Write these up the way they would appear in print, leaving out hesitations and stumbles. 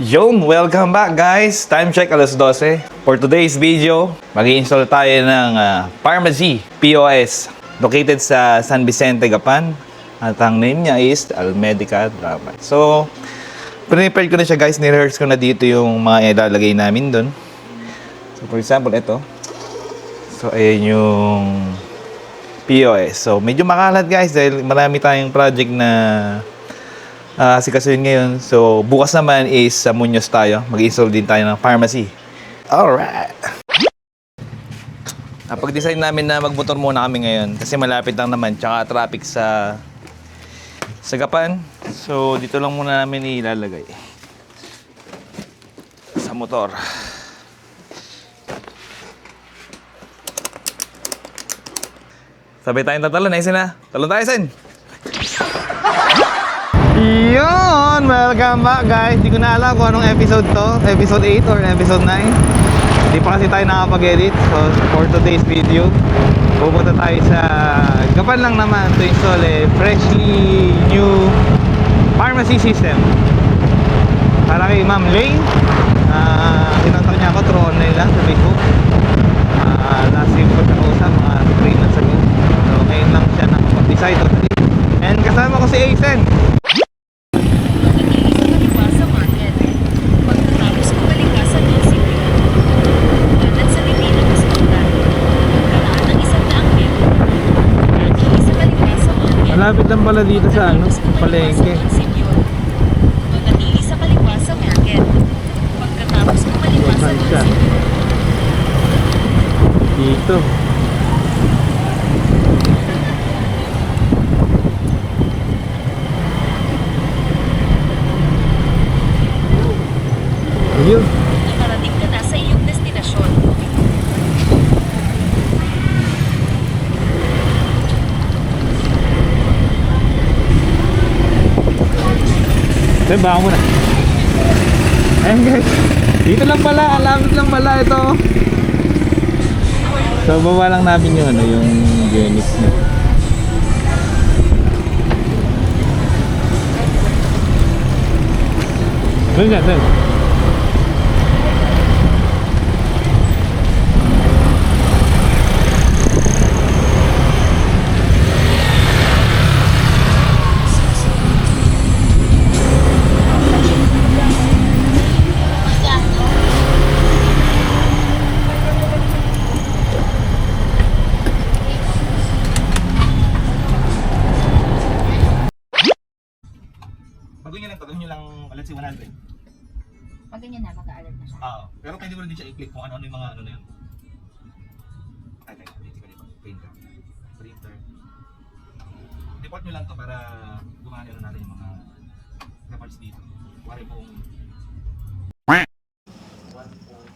Yung, welcome back guys! Time check alas 12. For today's video, mag-i-install tayo ng pharmacy POS located sa San Vicente, Gapan. At ang name niya is Almedica Drama. So, pre-prepare ko na siya guys. Ni-rehearse ko na dito yung mga ilalagay namin doon. So, for example, ito. So, ayan yung POS. So, medyo makalat guys dahil marami tayong project na sikasuhin ngayon. So, bukas naman is sa Muñoz tayo. Mag-install din tayo ng pharmacy. Alright! Napag-design namin na magmotor muna kami ngayon kasi malapit lang naman. Tsaka traffic sa Gapan. So, dito lang muna namin ilalagay sa motor. Sabay tayong tatalon. Ayun na. Talon tayo, Sen! Yun! Welcome back guys! Hindi ko na alam kung anong episode to. Episode 8 or episode 9. Hindi pa kasi tayo nakapag-edit. So for today's video, pupunta tayo sa Gapan lang naman to install a freshly new pharmacy system para kay Ma'am Lane. Kinontak niya ako through online lang sa Facebook. Last week ko siya kausap mga 3 months ago. So ngayon lang siya nakapag-decide totally. And kasama ko si Asen. Malapit lang pala dito sa palengke. Natili sa kaliwa sa market. Pagkatapos ng kaliwa sa munisipyo. Dito. Ayun. Nakarating ka na sa iyong destinasyon. Then, baka muna. Ayan guys. Dito lang pala. Alamit lang pala ito. So, baba lang namin yung yung units niya. Doon dyan, doon. Pag nyo lang, let's say 100. Pag ganyan na, mag-aalert na siya. Oo. Pero pwede mo rin din siya i-click kung ano-ano yung mga ano na yun. Ay, teka, dito ko dito. Printer. Printer. Deport nyo lang to para gumana natin yung mga reports dito. Wari pong...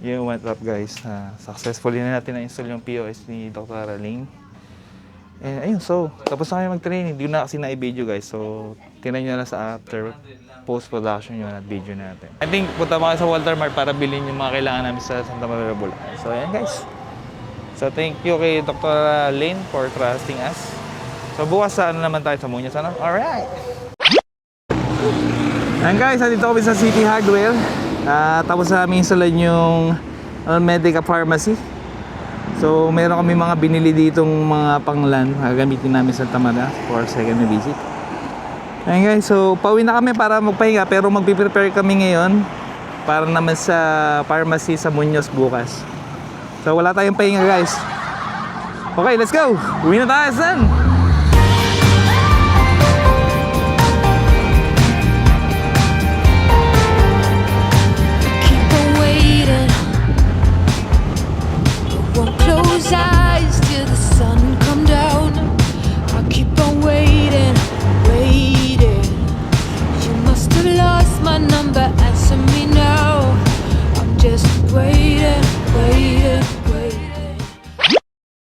Yung what's up guys. Successfully na natin na-install yung POS ni Dr. Lane. And ayun, so, tapos na kami mag-training. Hindi ko na kasi na-i-video guys. So, tinan nyo na sa after post-production yun at video natin. I think punta pa kayo sa Walter Mart para bilhin yung mga kailangan namin sa Santa Maria Bulacan. So, ayan guys. So, thank you kay Dr. Lane for trusting us. So, bukas sa ano naman tayo sa Muñoz. Ano? Alright! Ayan guys, nandito kami sa City Hardware. Tapos na namin installin yung Almedica Pharmacy. So, meron kami mga binili ditong mga panglan. Gagamitin namin sa Santa Maria for second visit. Ayan guys, so pauwi na kami para magpahinga pero magpiprepare kami ngayon para naman sa pharmacy sa Muñoz bukas. So wala tayong pahinga guys. Okay, let's go! Uwi na tayo, son!